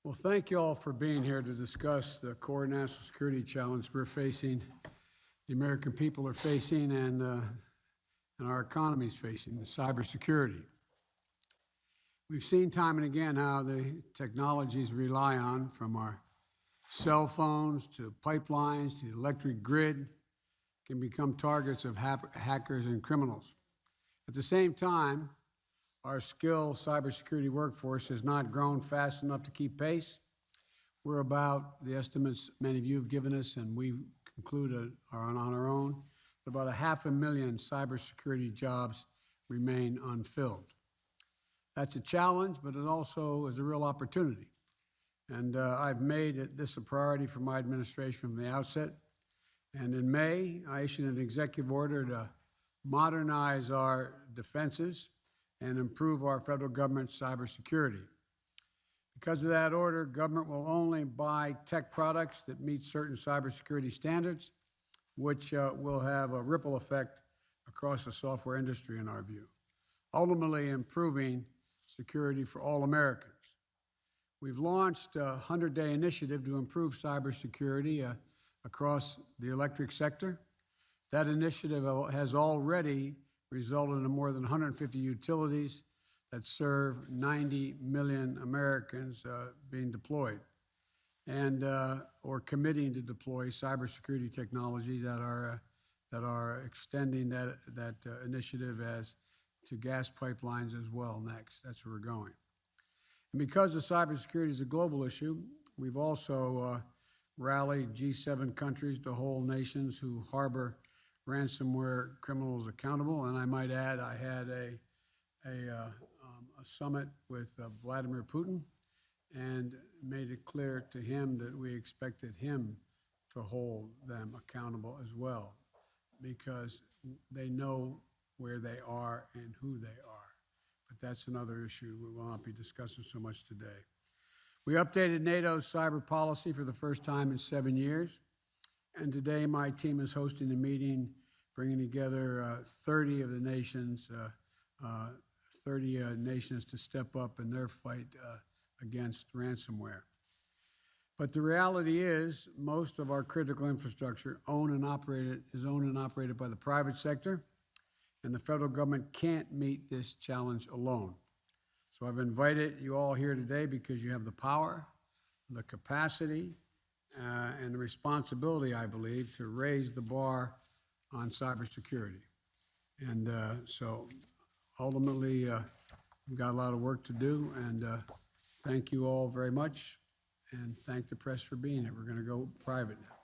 Well, thank you all for being here to discuss the core national security challenge we're facing, the American people are facing, and our economy is facing, the cybersecurity. We've seen time and again how the technologies we rely on, from our cell phones to pipelines to the electric grid, can become targets of hackers and criminals. At the same time, our skilled cybersecurity workforce has not grown fast enough to keep pace. We're about, the estimates many of you have given us, and we conclude are on our own, about 500,000 cybersecurity jobs remain unfilled. That's a challenge, but it also is a real opportunity. And I've made this a priority for my administration from the outset. And in May, I issued an executive order to modernize our defenses and improve our federal government's cybersecurity. Because of that order, government will only buy tech products that meet certain cybersecurity standards, which will have a ripple effect across the software industry, in our view, ultimately improving security for all Americans. We've launched a 100-day initiative to improve cybersecurity across the electric sector. That initiative has already resulted in more than 150 utilities that serve 90 million Americans being deployed and or committing to deploy cybersecurity technologies that are extending that initiative as to gas pipelines as well next. That's where we're going. And because the cybersecurity is a global issue, we've also rallied G7 countries to hold nations who harbor ransomware criminals accountable. And I might add, I had a summit with Vladimir Putin and made it clear to him that we expected him to hold them accountable as well, because they know where they are and who they are. But that's another issue we will not be discussing so much today. We updated NATO's cyber policy for the first time in 7 years. And today, my team is hosting a meeting bringing together 30 of the nations, 30 nations to step up in their fight against ransomware. But the reality is, most of our critical infrastructure is owned and operated by the private sector, and the federal government can't meet this challenge alone. So I've invited you all here today because you have the power, the capacity, and the responsibility, I believe, to raise the bar on cybersecurity. And so ultimately, we've got a lot of work to do, and thank you all very much, and thank the press for being here. We're going to go private now.